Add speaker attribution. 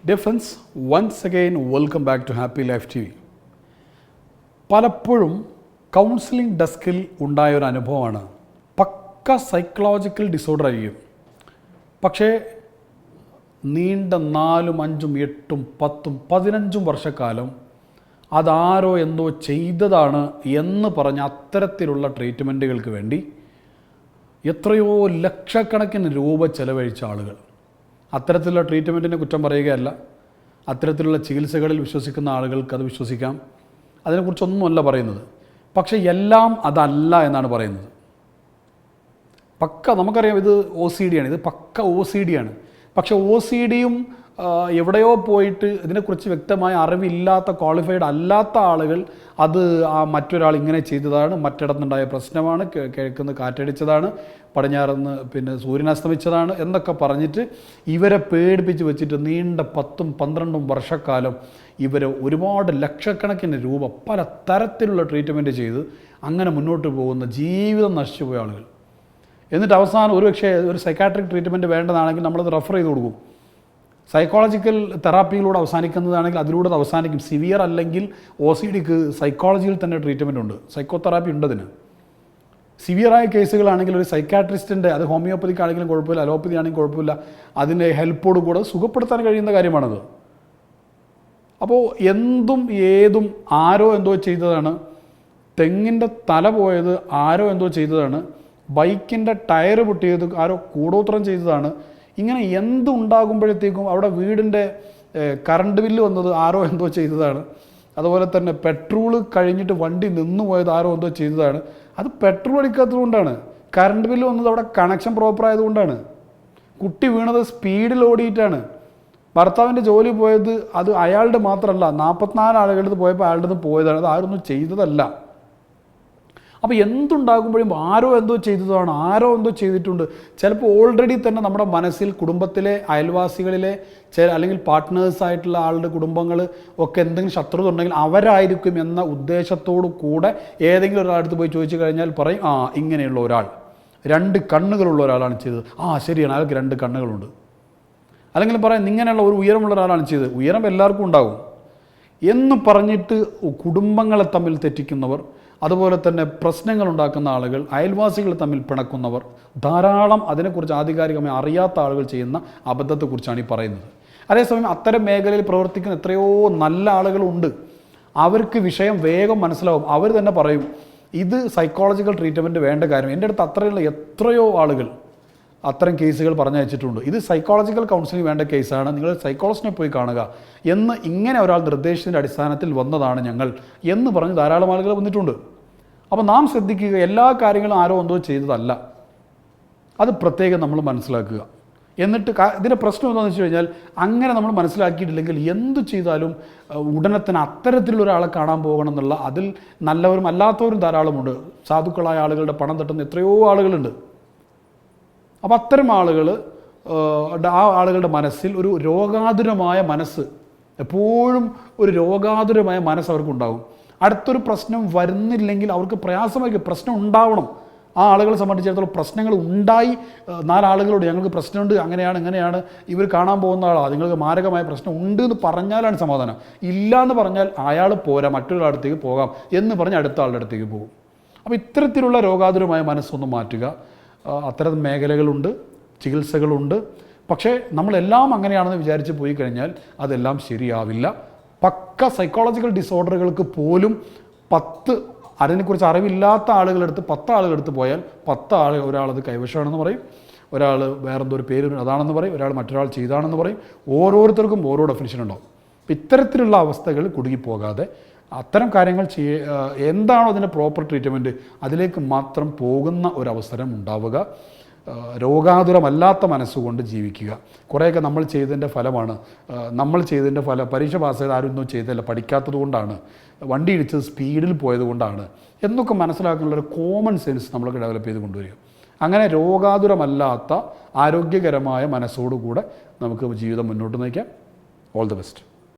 Speaker 1: Dear friends, once again welcome back to Happy Life TV. പലപ്പോഴും counselling ഡെസ്കിൽ ഉണ്ടായ ഒരു അനുഭവമാണ് പക്ക സൈക്കോളജിക്കൽ ഡിസോർഡർ ആയിരിക്കും, പക്ഷേ നീണ്ട 4, 5, 8, 10, 15 വർഷക്കാലം അതാരോ എന്തോ ചെയ്തതാണ് എന്ന് പറഞ്ഞ അത്തരത്തിലുള്ള ട്രീറ്റ്മെൻറ്റുകൾക്ക് വേണ്ടി എത്രയോ ലക്ഷക്കണക്കിന് രൂപ ചെലവഴിച്ച ആളുകൾ. അത്തരത്തിലുള്ള ട്രീറ്റ്മെൻറ്റിനെ കുറ്റം പറയുകയല്ല, അത്തരത്തിലുള്ള ചികിത്സകളിൽ വിശ്വസിക്കുന്ന ആളുകൾക്ക് അത് വിശ്വസിക്കാം, അതിനെക്കുറിച്ചൊന്നുമല്ല പറയുന്നത്. പക്ഷേ എല്ലാം അതല്ല എന്നാണ് പറയുന്നത്. നമുക്കറിയാം ഇത് OCD ആണ്, ഇത് പക്ക OCD ആണ്. പക്ഷേ OCDയും എവിടെയോ പോയിട്ട് ഇതിനെക്കുറിച്ച് വ്യക്തമായ അറിവില്ലാത്ത, ക്വാളിഫൈഡ് അല്ലാത്ത ആളുകൾ അത് മറ്റൊരാൾ ഇങ്ങനെ ചെയ്തതാണ്, മറ്റിടത്തുണ്ടായ പ്രശ്നമാണ്, കിഴക്കുന്ന് കാറ്റടിച്ചതാണ്, പടിഞ്ഞാറുന്ന് സൂര്യൻ അസ്തമിച്ചതാണ് എന്നൊക്കെ പറഞ്ഞിട്ട് ഇവരെ പേടിപ്പിച്ച് വെച്ചിട്ട് നീണ്ട 10, 12 വർഷക്കാലം ഇവർ ഒരുപാട് ലക്ഷക്കണക്കിന് രൂപ പല തരത്തിലുള്ള ട്രീറ്റ്മെൻറ്റ് ചെയ്ത് അങ്ങനെ മുന്നോട്ട് പോകുന്ന ജീവിതം നശിച്ചു പോയ ആളുകൾ. എന്നിട്ട് അവസാനം ഒരു സൈക്കാട്രിക് ട്രീറ്റ്മെൻറ്റ് വേണ്ടതാണെങ്കിൽ നമ്മളത് റെഫർ ചെയ്ത് കൊടുക്കും. സൈക്കോളജിക്കൽ തെറാപ്പിയിലൂടെ അവസാനിക്കുന്നതാണെങ്കിൽ അതിലൂടെ അത് അവസാനിക്കും. സിവിയർ അല്ലെങ്കിൽ OCDക്ക് സൈക്കോളജിയിൽ തന്നെ ട്രീറ്റ്മെൻ്റ് ഉണ്ട്, സൈക്കോ തെറാപ്പി ഉണ്ട്. അതിന് സിവിയറായ കേസുകളാണെങ്കിൽ ഒരു സൈക്കാട്രിസ്റ്റിൻ്റെ, അത് ഹോമിയോപ്പതിക്ക് ആണെങ്കിലും കുഴപ്പമില്ല, അലോപ്പതി ആണെങ്കിലും കുഴപ്പമില്ല, അതിൻ്റെ ഹെൽപ്പോട് കൂടെ സുഖപ്പെടുത്താൻ കഴിയുന്ന കാര്യമാണത്. അപ്പോൾ എന്തും ഏതും ആരോ എന്തോ ചെയ്തതാണ്, തെങ്ങിൻ്റെ തല പോയത് ആരോ എന്തോ ചെയ്തതാണ്, ബൈക്കിൻ്റെ ടയർ പൊട്ടിയത് ആരോ കൂടോത്രം ചെയ്തതാണ്. ഇങ്ങനെ എന്തുണ്ടാകുമ്പോഴത്തേക്കും അവിടെ വീടിൻ്റെ കറണ്ട് ബില്ല് വന്നത് ആരോ എന്തോ ചെയ്തതാണ്. അതുപോലെ തന്നെ പെട്രോൾ കഴിഞ്ഞിട്ട് വണ്ടി നിന്നു പോയത് ആരോ എന്തോ ചെയ്തതാണ്. അത് പെട്രോൾ അടിക്കാത്തത് കൊണ്ടാണ്. കറണ്ട് ബില്ല് വന്നത് അവിടെ കണക്ഷൻ പ്രോപ്പർ ആയതുകൊണ്ടാണ്. കുട്ടി വീണത് സ്പീഡിൽ ഓടിയിട്ടാണ്. ഭർത്താവിൻ്റെ ജോലി പോയത് അത് അയാളുടെ മാത്രമല്ല, 44 ആളുകളുടെ പോയപ്പോൾ അയാളുടെ പോയതാണ്, അത് ആരൊന്നും ചെയ്തതല്ല. അപ്പോൾ എന്തുണ്ടാകുമ്പോഴും ആരോ എന്തോ ചെയ്തതാണ്, ആരോ എന്തോ ചെയ്തിട്ടുണ്ട്. ചിലപ്പോൾ ഓൾറെഡി തന്നെ നമ്മുടെ മനസ്സിൽ കുടുംബത്തിലെ അയൽവാസികളിലെ അല്ലെങ്കിൽ പാർട്ട്നേഴ്സായിട്ടുള്ള ആളുടെ കുടുംബങ്ങൾ ഒക്കെ എന്തെങ്കിലും ശത്രുത ഉണ്ടെങ്കിൽ അവരായിരിക്കും എന്ന ഉദ്ദേശത്തോടു കൂടെ ഏതെങ്കിലും ഒരാളടുത്ത് പോയി ചോദിച്ചു കഴിഞ്ഞാൽ പറയും, ഇങ്ങനെയുള്ള ഒരാൾ, 2 കണ്ണുകളുള്ള ഒരാളാണ് ചെയ്തത്. ശരിയാണ്, അയാൾക്ക് 2 കണ്ണുകളുണ്ട്. അല്ലെങ്കിൽ പറയാം ഇങ്ങനെയുള്ള ഒരു ഉയരമുള്ള ഒരാളാണ് ചെയ്തത്. ഉയരം എല്ലാവർക്കും ഉണ്ടാകും എന്ന് പറഞ്ഞിട്ട് കുടുംബങ്ങളെ തമ്മിൽ തെറ്റിക്കുന്നവർ, അതുപോലെ തന്നെ പ്രശ്നങ്ങൾ ഉണ്ടാക്കുന്ന ആളുകൾ, അയൽവാസികൾ തമ്മിൽ പിണക്കുന്നവർ, ധാരാളം അതിനെക്കുറിച്ച് ആധികാരികമായി അറിയാത്ത ആളുകൾ ചെയ്യുന്ന അബദ്ധത്തെക്കുറിച്ചാണ് ഈ പറയുന്നത്. അതേസമയം അത്തരം മേഖലയിൽ പ്രവർത്തിക്കുന്ന എത്രയോ നല്ല ആളുകളുണ്ട്. അവർക്ക് വിഷയം വേഗം മനസ്സിലാവും. അവർ തന്നെ പറയും ഇത് സൈക്കോളജിക്കൽ ട്രീറ്റ്മെൻറ്റ് വേണ്ട കാര്യം. എൻ്റെ അടുത്ത് അത്രയുള്ള എത്രയോ ആളുകൾ അത്തരം കേസുകൾ പറഞ്ഞയച്ചിട്ടുണ്ട്. ഇത് സൈക്കോളജിക്കൽ കൗൺസിലിംഗ് വേണ്ട കേസാണ്, നിങ്ങൾ സൈക്കോളജിസ്റ്റിനെ പോയി കാണുക എന്ന് ഇങ്ങനെ ഒരാൾ നിർദ്ദേശത്തിൻ്റെ അടിസ്ഥാനത്തിൽ വന്നതാണ് ഞങ്ങൾ എന്ന് പറഞ്ഞ് ധാരാളം ആളുകൾ വന്നിട്ടുണ്ട്. അപ്പോൾ നാം ശ്രദ്ധിക്കുക, എല്ലാ കാര്യങ്ങളും ആരോ എന്തോ ചെയ്തതല്ല, അത് പ്രത്യേകം നമ്മൾ മനസ്സിലാക്കുക. എന്നിട്ട് ഇതിൻ്റെ പ്രശ്നം എന്താണെന്ന് വെച്ച് കഴിഞ്ഞാൽ അങ്ങനെ നമ്മൾ മനസ്സിലാക്കിയിട്ടില്ലെങ്കിൽ എന്തു ചെയ്താലും ഉടനെ തന്നെ അത്തരത്തിലുള്ള ഒരാളെ കാണാൻ പോകണം എന്നുള്ള, അതിൽ നല്ലവരും അല്ലാത്തവരും ധാരാളമുണ്ട്. സാധുക്കളായ ആളുകളുടെ പണം തട്ടുന്ന എത്രയോ ആളുകളുണ്ട്. അപ്പോൾ അത്തരം ആളുകൾ, ആ ആളുകളുടെ മനസ്സിൽ ഒരു രോഗാതുരമായ മനസ്സ്, എപ്പോഴും ഒരു രോഗാതുരമായ മനസ്സ് അവർക്കുണ്ടാകും. അടുത്തൊരു പ്രശ്നം വരുന്നില്ലെങ്കിൽ അവർക്ക് പ്രയാസമായിരിക്കും. പ്രശ്നം ഉണ്ടാവണം. ആ ആളുകളെ സംബന്ധിച്ചിടത്തോളം പ്രശ്നങ്ങൾ ഉണ്ടായി 4 ആളുകളോട് ഞങ്ങൾക്ക് പ്രശ്നമുണ്ട്, അങ്ങനെയാണ് ഇങ്ങനെയാണ്, ഇവർ കാണാൻ പോകുന്ന ആളാണ്, നിങ്ങൾക്ക് മാരകമായ പ്രശ്നം ഉണ്ട് എന്ന് പറഞ്ഞാലാണ് സമാധാനം. ഇല്ല എന്ന് പറഞ്ഞാൽ അയാൾ പോരാ, മറ്റൊരാളടുത്തേക്ക് പോകാം എന്ന് പറഞ്ഞ് അടുത്ത ആളുടെ അടുത്തേക്ക് പോകും. അപ്പോൾ ഇത്തരത്തിലുള്ള രോഗാതുരമായ മനസ്സൊന്ന് മാറ്റുക. അത്തരം മേഖലകളുണ്ട്, ചികിത്സകളുണ്ട്. പക്ഷേ നമ്മളെല്ലാം അങ്ങനെയാണെന്ന് വിചാരിച്ച് പോയി കഴിഞ്ഞാൽ അതെല്ലാം ശരിയാവില്ല. പക്ക സൈക്കോളജിക്കൽ ഡിസോർഡറുകൾക്ക് പോലും 10 അതിനെക്കുറിച്ച് അറിവില്ലാത്ത ആളുകളെടുത്ത് 10 ആളുകളെടുത്ത് പോയാൽ 10 ആളുകൾ, ഒരാളത് കൈവശമാണെന്ന് പറയും, ഒരാൾ വേറെന്തോ ഒരു പേര് അതാണെന്ന് പറയും, ഒരാൾ മറ്റൊരാൾ ചെയ്താണെന്ന് പറയും. ഓരോരുത്തർക്കും ഓരോ ഡെഫിനിഷൻ ഉണ്ടാവും. ഇത്തരത്തിലുള്ള അവസ്ഥകൾ കുടുങ്ങിപ്പോകാതെ അത്തരം കാര്യങ്ങൾ എന്താണോ അതിൻ്റെ പ്രോപ്പർ ട്രീറ്റ്മെൻറ്റ്, അതിലേക്ക് മാത്രം പോകുന്ന ഒരവസരം ഉണ്ടാവുക. രോഗാതുരമല്ലാത്ത മനസ്സുകൊണ്ട് ജീവിക്കുക. കുറേയൊക്കെ നമ്മൾ ചെയ്തതിൻ്റെ ഫലമാണ്. നമ്മൾ ചെയ്തതിൻ്റെ പരീക്ഷ പാസ് ചെയ്ത് ആരൊന്നും ചെയ്തതല്ല, പഠിക്കാത്തത് കൊണ്ടാണ്, വണ്ടി ഇടിച്ചത് സ്പീഡിൽ പോയത് കൊണ്ടാണ് എന്നൊക്കെ മനസ്സിലാക്കാനുള്ളൊരു കോമൺ സെൻസ് നമ്മൾക്ക് ഡെവലപ്പ് ചെയ്ത് കൊണ്ടുവരിക. അങ്ങനെ രോഗാതുരമല്ലാത്ത ആരോഗ്യകരമായ മനസ്സോടുകൂടെ നമുക്ക് ജീവിതം മുന്നോട്ട് നയിക്കാം. All the best.